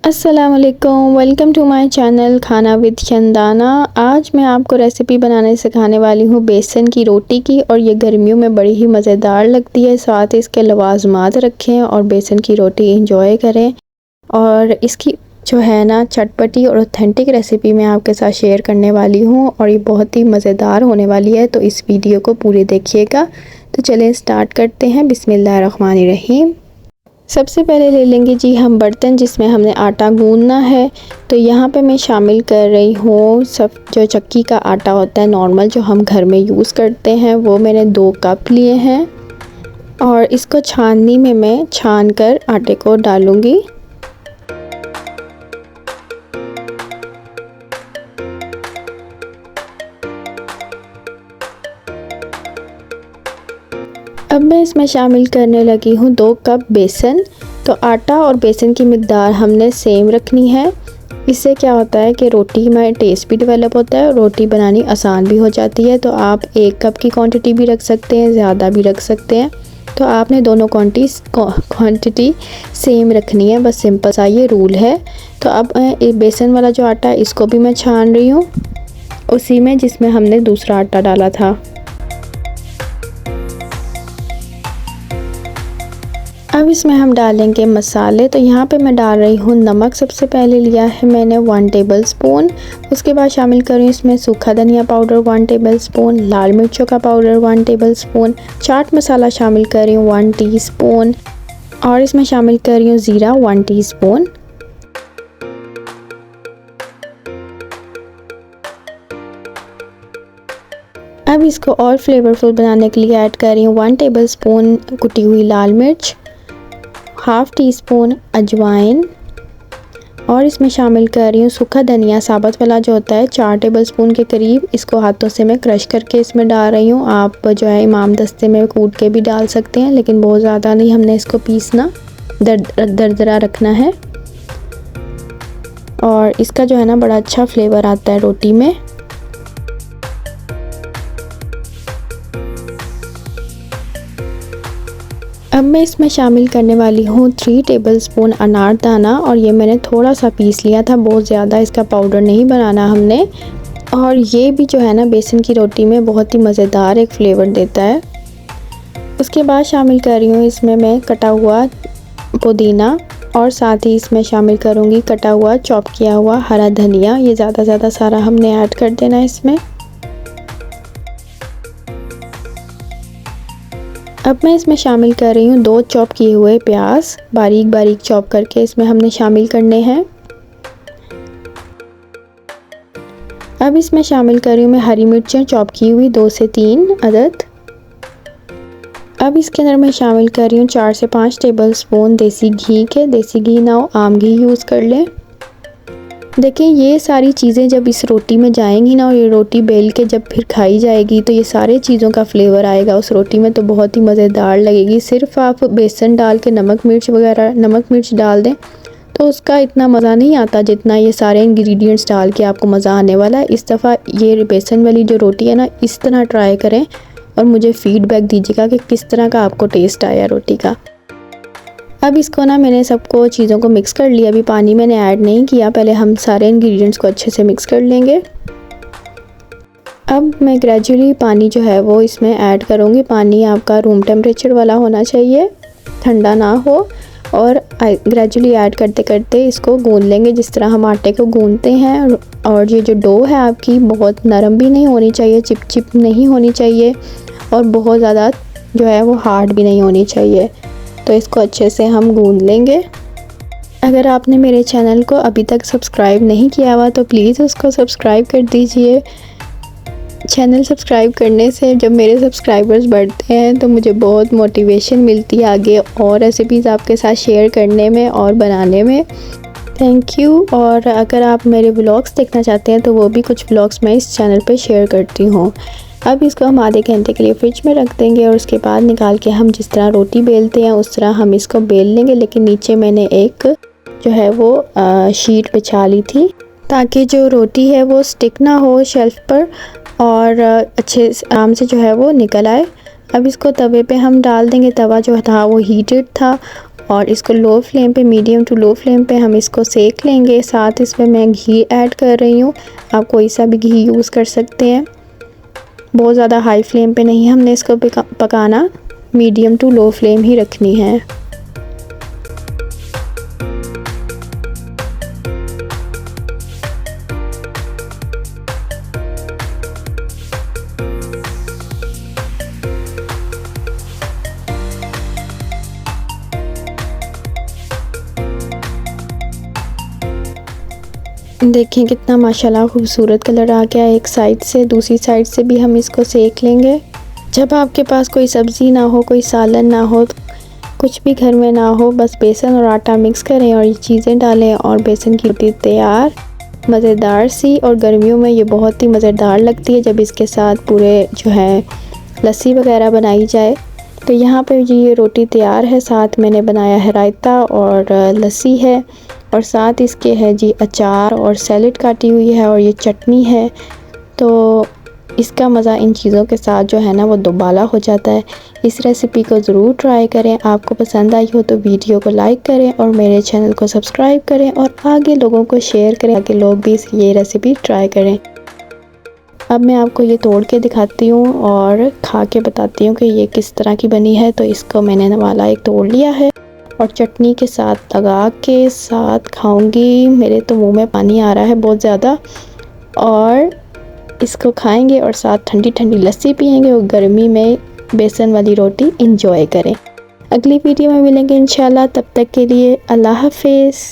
अस्सलामुअलैकुम, welcome to my channel खाना with Shandana. आज मैं आपको रेसिपी बनाने सिखाने वाली हूँ बेसन की रोटी की, और ये गर्मियों में बड़ी ही मज़ेदार लगती है। साथ ही इसके लवाजमात रखें और बेसन की रोटी इंजॉय करें। और इसकी जो है ना चटपटी और ऑथेंटिक रेसिपी मैं आपके साथ शेयर करने वाली हूँ, और ये बहुत ही मज़ेदार होने वाली है। तो इस वीडियो को पूरे देखिएगा। तो चलें स्टार्ट करते हैं। बिस्मिल्लाहिर्रहमानिर्रहीम। सबसे पहले ले लेंगे जी हम बर्तन जिसमें हमने आटा गूंदना है। तो यहाँ पे मैं शामिल कर रही हूँ सब जो चक्की का आटा होता है नॉर्मल, जो हम घर में यूज़ करते हैं, वो मैंने 2 कप लिए हैं। और इसको छाननी में मैं छान कर आटे को डालूँगी। अब मैं इसमें शामिल करने लगी हूँ 2 कप बेसन। तो आटा और बेसन की मिकदार हमने सेम रखनी है। इससे क्या होता है कि रोटी में टेस्ट भी डेवलप होता है और रोटी बनानी आसान भी हो जाती है। तो आप 1 कप की क्वांटिटी भी रख सकते हैं, ज़्यादा भी रख सकते हैं। तो आपने दोनों क्वांटिटी सेम रखनी है, बस सिंपल सा ये रूल है। तो अब बेसन वाला जो आटा है इसको भी मैं छान रही हूँ, उसी में जिसमें हमने दूसरा आटा डाला था। अब इसमें हम डालेंगे मसाले। तो यहाँ पे मैं डाल रही हूँ नमक। सबसे पहले लिया है मैंने 1 टेबल स्पून। उसके बाद शामिल कर रही हूँ इसमें सूखा धनिया पाउडर 1 टेबल स्पून, लाल मिर्चों का powder 1 table spoon, chaat masala शामिल कर रही हूँ 1 टीस्पून, और इसमें शामिल कर रही हूँ ज़ीरा 1 टीस्पून। अब इसको और फ्लेवरफुल बनाने के लिए ऐड कर रही हूँ 1 टेबल स्पून कुटी हुई लाल मिर्च, हाफ़ टी स्पून अजवाइन, और इसमें शामिल कर रही हूँ सूखा धनिया साबुत वाला जो होता है 4 टेबल स्पून के करीब। इसको हाथों से मैं क्रश करके इसमें डाल रही हूँ। आप जो है इमाम दस्ते में कूट के भी डाल सकते हैं, लेकिन बहुत ज़्यादा नहीं, हमने इसको पीसना दरदरा रखना है। और इसका जो है ना बड़ा अच्छा फ्लेवर आता है रोटी में। अब मैं इसमें शामिल करने वाली हूँ 3 टेबल स्पून अनारदाना, और ये मैंने थोड़ा सा पीस लिया था, बहुत ज़्यादा इसका पाउडर नहीं बनाना हमने। और ये भी जो है ना बेसन की रोटी में बहुत ही मज़ेदार एक फ्लेवर देता है। उसके बाद शामिल कर रही हूँ इसमें मैं कटा हुआ पुदीना, और साथ ही इसमें शामिल करूँगी कटा हुआ चॉप किया हुआ हरा धनिया। ये ज़्यादा सारा हमने ऐड कर देना है इसमें। अब मैं इसमें शामिल कर रही हूँ 2 चॉप किए हुए प्याज, बारीक बारीक चॉप करके इसमें हमने शामिल करने हैं। अब इसमें शामिल कर रही हूँ मैं हरी मिर्चें चॉप की हुई 2 से 3 अदद। अब इसके अंदर मैं शामिल कर रही हूँ 4 से 5 टेबल स्पून देसी घी के। देसी घी ना हो आम घी यूज़ कर लें। देखिए ये सारी चीज़ें जब इस रोटी में जाएंगी ना, और ये रोटी बेल के जब फिर खाई जाएगी, तो ये सारे चीज़ों का फ्लेवर आएगा उस रोटी में, तो बहुत ही मज़ेदार लगेगी। सिर्फ आप बेसन डाल के नमक मिर्च डाल दें तो उसका इतना मज़ा नहीं आता जितना ये सारे इंग्रेडिएंट्स डाल के आपको मज़ा आने वाला है। इस दफ़ा ये बेसन वाली जो रोटी है ना, इस तरह ट्राई करें और मुझे फ़ीडबैक दीजिएगा कि किस तरह का आपको टेस्ट आया रोटी का। अब इसको ना मैंने सबको चीज़ों को मिक्स कर लिया। अभी पानी मैंने ऐड नहीं किया, पहले हम सारे इंग्रेडिएंट्स को अच्छे से मिक्स कर लेंगे। अब मैं ग्रेजुअली पानी जो है वो इसमें ऐड करूँगी। पानी आपका रूम टेम्परेचर वाला होना चाहिए, ठंडा ना हो। और ग्रेजुअली ऐड करते करते इसको गूंद लेंगे जिस तरह हम आटे को गूंदते हैं। और ये जो डो है आपकी बहुत नरम भी नहीं होनी चाहिए, चिपचिप नहीं होनी चाहिए, और बहुत ज़्यादा जो है वो हार्ड भी नहीं होनी चाहिए। तो इसको अच्छे से हम गूंद लेंगे। अगर आपने मेरे चैनल को अभी तक सब्सक्राइब नहीं किया हुआ तो प्लीज़ उसको सब्सक्राइब कर दीजिए। चैनल सब्सक्राइब करने से जब मेरे सब्सक्राइबर्स बढ़ते हैं तो मुझे बहुत मोटिवेशन मिलती है आगे और रेसिपीज़ आपके साथ शेयर करने में और बनाने में। Thank you. और अगर आप मेरे व्लॉग्स देखना चाहते हैं तो वो भी कुछ व्लॉग्स मैं इस चैनल पे शेयर करती हूँ। अब इसको हम आधे घंटे के लिए फ्रिज में रख देंगे, और उसके बाद निकाल के हम जिस तरह रोटी बेलते हैं उस तरह हम इसको बेल लेंगे। लेकिन नीचे मैंने एक जो है वो शीट बिछा ली थी ताकि जो रोटी है वो स्टिक ना हो शेल्फ पर, और अच्छे आराम से जो है वो निकल आए। अब इसको तवे पे हम डाल देंगे। तवा जो था वो हीटेड था, और इसको लो फ्लेम पे, मीडियम टू लो फ्लेम पे हम इसको सेक लेंगे। साथ इसमें मैं घी ऐड कर रही हूँ, आप कोई सा भी घी यूज़ कर सकते हैं। बहुत ज़्यादा हाई फ्लेम पे नहीं हमने इसको पकाना, मीडियम टू लो फ्लेम ही रखनी है। देखें कितना माशाल्लाह खूबसूरत कलर आ गया एक साइड से, दूसरी साइड से भी हम इसको सेक लेंगे। जब आपके पास कोई सब्ज़ी ना हो, कोई सालन ना हो, कुछ भी घर में ना हो, बस बेसन और आटा मिक्स करें और ये चीज़ें डालें और बेसन की रोटी तैयार, मज़ेदार सी। और गर्मियों में ये बहुत ही मज़ेदार लगती है जब इसके साथ पूरे जो है लस्सी वगैरह बनाई जाए। तो यहाँ पे जी ये रोटी तैयार है, साथ मैंने बनाया है रायता और लस्सी है, और साथ इसके है जी अचार और सैलेड काटी हुई है और ये चटनी है। तो इसका मज़ा इन चीज़ों के साथ जो है ना वो दोबाला हो जाता है। इस रेसिपी को ज़रूर ट्राई करें। आपको पसंद आई हो तो वीडियो को लाइक करें और मेरे चैनल को सब्सक्राइब करें और आगे लोगों को शेयर करें ताकि लोग भी ये रेसिपी ट्राई करें। अब मैं आपको ये तोड़ के दिखाती हूँ और खा के बताती हूँ कि ये किस तरह की बनी है। तो इसको मैंने वाला एक तोड़ लिया है और चटनी के साथ लगा के साथ खाऊंगी। मेरे तो मुंह में पानी आ रहा है बहुत ज़्यादा। और इसको खाएंगे और साथ ठंडी ठंडी लस्सी पियेंगे और गर्मी में बेसन वाली रोटी एंजॉय करें। अगली वीडियो में मिलेंगे इंशाल्लाह, तब तक के लिए अल्लाह हाफिज़।